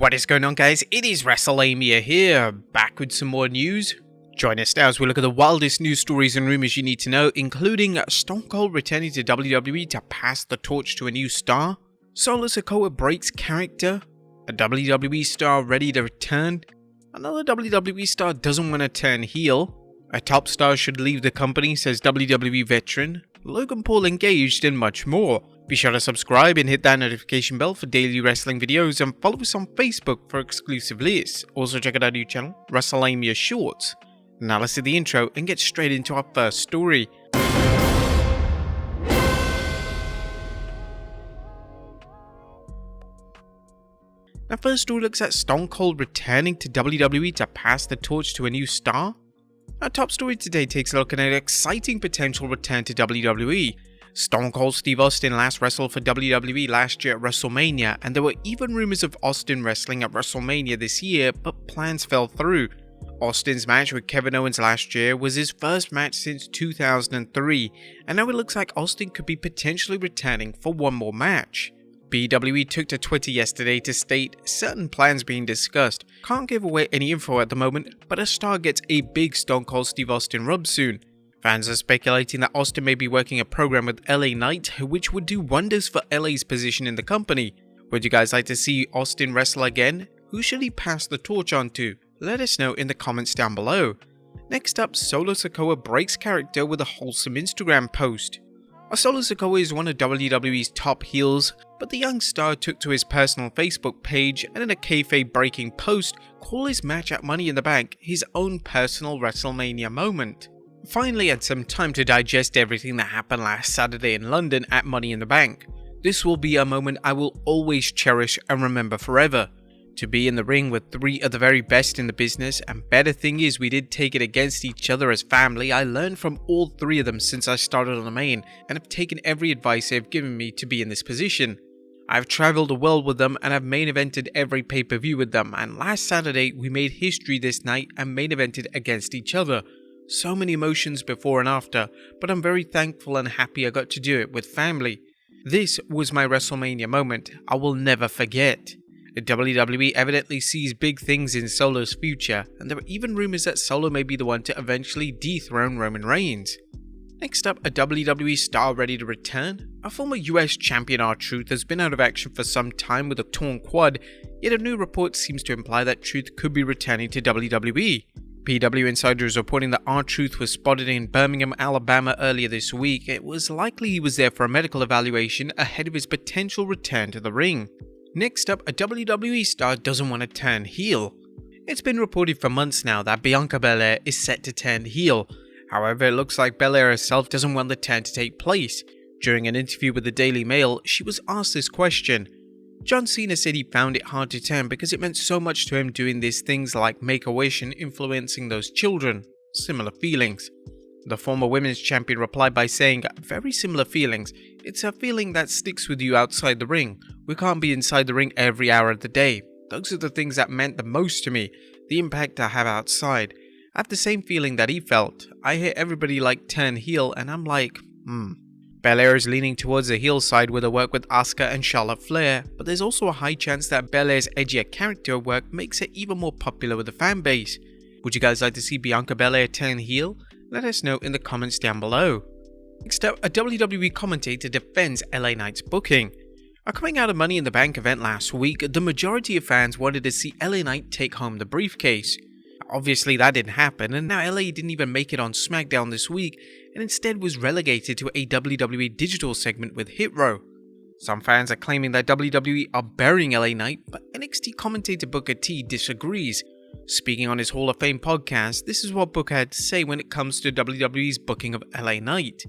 What is going on, guys? It is Wrestlelamia here, back with some more news. Join us now as we look at the wildest news stories and rumors you need to know, including Stone Cold returning to WWE to pass the torch to a new star, Solo Sikoa breaks character, a WWE star ready to return, another WWE star doesn't want to turn heel, a top star should leave the company, says WWE veteran, Logan Paul engaged, and much more. Be sure to subscribe and hit that notification bell for daily wrestling videos, and follow us on Facebook for exclusive lists. Also check out our new channel, Wrestlelamia Shorts. Now let's do the intro and get straight into our first story. Our first story looks at Stone Cold returning to WWE to pass the torch to a new star. Our top story today takes a look at an exciting potential return to WWE. Stone Cold Steve Austin last wrestled for WWE last year at WrestleMania, and there were even rumors of Austin wrestling at WrestleMania this year, but plans fell through. Austin's match with Kevin Owens last year was his first match since 2003, and now it looks like Austin could be potentially returning for one more match. WWE took to Twitter yesterday to state certain plans being discussed. Can't give away any info at the moment, but a star gets a big Stone Cold Steve Austin rub soon. Fans are speculating that Austin may be working a program with LA Knight, which would do wonders for LA's position in the company. Would you guys like to see Austin wrestle again? Who should he pass the torch on to? Let us know in the comments down below. Next up, Solo Sikoa breaks character with a wholesome Instagram post. Solo Sikoa is one of WWE's top heels, but the young star took to his personal Facebook page and in a kayfabe breaking post called his match at Money in the Bank his own personal WrestleMania moment. Finally had some time to digest everything that happened last Saturday in London at Money in the Bank. This will be a moment I will always cherish and remember forever. To be in the ring with three of the very best in the business, and better thing is we did take it against each other as family. I learned from all three of them since I started on the main, and have taken every advice they've given me to be in this position. I've travelled the world with them and have main evented every pay-per-view with them, and last Saturday we made history this night and main evented against each other. So many emotions before and after, but I'm very thankful and happy I got to do it with family. This was my WrestleMania moment I will never forget. The WWE evidently sees big things in Solo's future, and there are even rumors that Solo may be the one to eventually dethrone Roman Reigns. Next up, a WWE star ready to return. A former US champion R-Truth has been out of action for some time with a torn quad, yet a new report seems to imply that Truth could be returning to WWE. PW Insider is reporting that R-Truth was spotted in Birmingham, Alabama earlier this week. It was likely he was there for a medical evaluation ahead of his potential return to the ring. Next up, a WWE star doesn't want to turn heel. It's been reported for months now that Bianca Belair is set to turn heel. However, it looks like Belair herself doesn't want the turn to take place. During an interview with the Daily Mail, she was asked this question. John Cena said he found it hard to turn because it meant so much to him doing these things like Make-A-Wish and influencing those children. Similar feelings. The former women's champion replied by saying, very similar feelings. It's a feeling that sticks with you outside the ring. We can't be inside the ring every hour of the day. Those are the things that meant the most to me. The impact I have outside. I have the same feeling that he felt. I hear everybody like turn heel and I'm like, Belair is leaning towards the heel side with her work with Asuka and Charlotte Flair, but there's also a high chance that Belair's edgier character work makes her even more popular with the fan base. Would you guys like to see Bianca Belair turn heel? Let us know in the comments down below. Next up, a WWE commentator defends LA Knight's booking. Coming out of Money in the Bank event last week, the majority of fans wanted to see LA Knight take home the briefcase. Obviously that didn't happen, and now LA didn't even make it on SmackDown this week, and instead was relegated to a WWE digital segment with Hit Row. Some fans are claiming that WWE are burying LA Knight, but NXT commentator Booker T disagrees. Speaking on his Hall of Fame podcast, this is what Booker had to say when it comes to WWE's booking of LA Knight.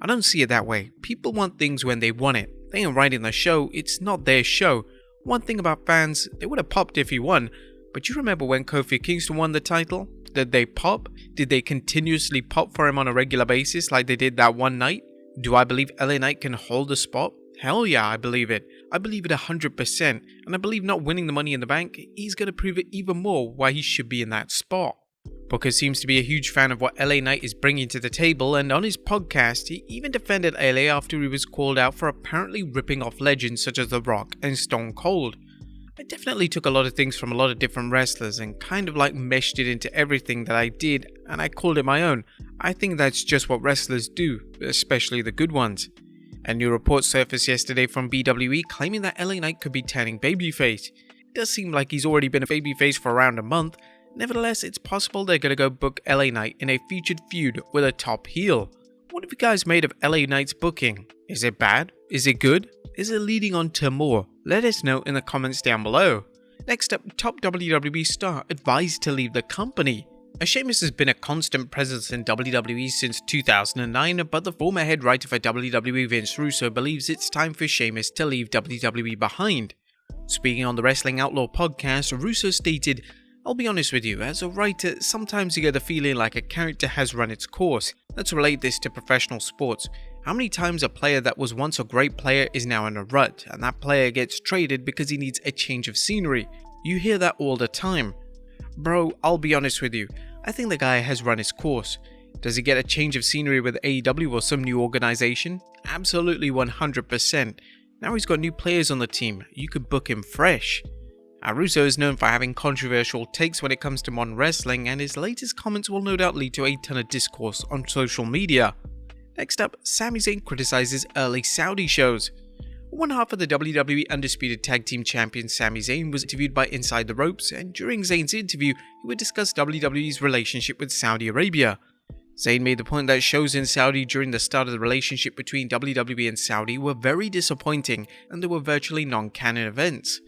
I don't see it that way. People want things when they want it. They ain't writing the show, it's not their show. One thing about fans, they would have popped if he won, but you remember when Kofi Kingston won the title? Did they pop? Did they continuously pop for him on a regular basis like they did that one night? Do I believe LA Knight can hold the spot? Hell yeah, I believe it. I believe it 100%, and I believe not winning the Money in the Bank, he's going to prove it even more why he should be in that spot. Booker seems to be a huge fan of what LA Knight is bringing to the table, and on his podcast, he even defended LA after he was called out for apparently ripping off legends such as The Rock and Stone Cold. I definitely took a lot of things from a lot of different wrestlers and kind of like meshed it into everything that I did, and I called it my own. I think that's just what wrestlers do, especially the good ones. A new report surfaced yesterday from BWE claiming that LA Knight could be turning babyface. It does seem like he's already been a babyface for around a month. Nevertheless, it's possible they're gonna go book LA Knight in a featured feud with a top heel. What have you guys made of LA Knight's booking? Is it bad? Is it good? Is it leading on to more? Let us know in the comments down below. Next up, top WWE star advised to leave the company. Sheamus has been a constant presence in WWE since 2009, but the former head writer for WWE, Vince Russo, believes it's time for Sheamus to leave WWE behind. Speaking on the Wrestling Outlaw podcast, Russo stated, "I'll be honest with you, as a writer, sometimes you get the feeling like a character has run its course. Let's relate this to professional sports. How many times a player that was once a great player is now in a rut, and that player gets traded because he needs a change of scenery? You hear that all the time. Bro, I'll be honest with you, I think the guy has run his course. Does he get a change of scenery with AEW or some new organization? Absolutely 100%. Now he's got new players on the team, you could book him fresh." Russo is known for having controversial takes when it comes to modern wrestling, and his latest comments will no doubt lead to a ton of discourse on social media. Next up, Sami Zayn criticizes early Saudi shows. One half of the WWE Undisputed Tag Team Champion Sami Zayn was interviewed by Inside the Ropes, and during Zayn's interview, he would discuss WWE's relationship with Saudi Arabia. Zayn made the point that shows in Saudi during the start of the relationship between WWE and Saudi were very disappointing, and they were virtually non-canon events.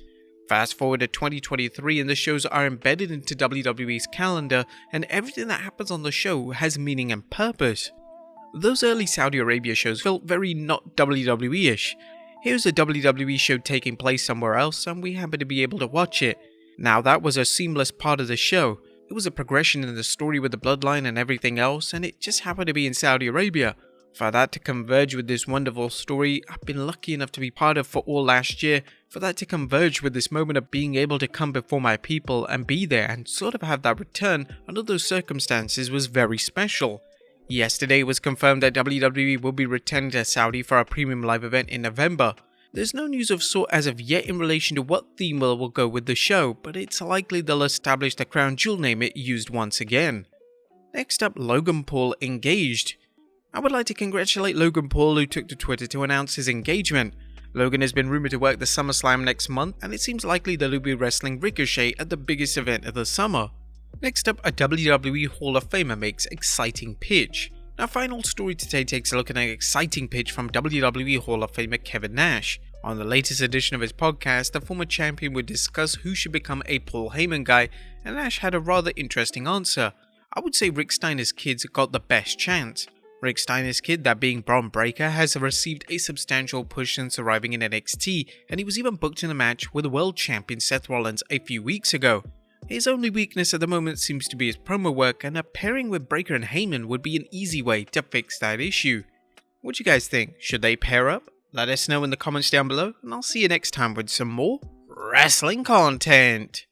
Fast forward to 2023 and the shows are embedded into WWE's calendar, and everything that happens on the show has meaning and purpose. Those early Saudi Arabia shows felt very not WWE-ish. Here's a WWE show taking place somewhere else, and we happen to be able to watch it. Now that was a seamless part of the show. It was a progression in the story with the bloodline and everything else, and it just happened to be in Saudi Arabia. For that to converge with this wonderful story I've been lucky enough to be part of for all last year, for that to converge with this moment of being able to come before my people and be there and sort of have that return under those circumstances was very special. Yesterday it was confirmed that WWE will be returning to Saudi for a premium live event in November. There's no news of sort as of yet in relation to what theme will go with the show, but it's likely they'll establish the crown jewel name it used once again. Next up, Logan Paul engaged. I would like to congratulate Logan Paul, who took to Twitter to announce his engagement. Logan has been rumored to work the SummerSlam next month, and it seems likely that he'll be wrestling Ricochet at the biggest event of the summer. Next up, a WWE Hall of Famer makes exciting pitch. Our final story today takes a look at an exciting pitch from WWE Hall of Famer Kevin Nash. On the latest edition of his podcast, the former champion would discuss who should become a Paul Heyman guy, and Nash had a rather interesting answer. I would say Rick Steiner's kids got the best chance. Rick Steiner's kid, that being Braun Breaker, has received a substantial push since arriving in NXT, and he was even booked in a match with the world champion Seth Rollins a few weeks ago. His only weakness at the moment seems to be his promo work, and a pairing with Breaker and Heyman would be an easy way to fix that issue. What do you guys think? Should they pair up? Let us know in the comments down below, and I'll see you next time with some more wrestling content.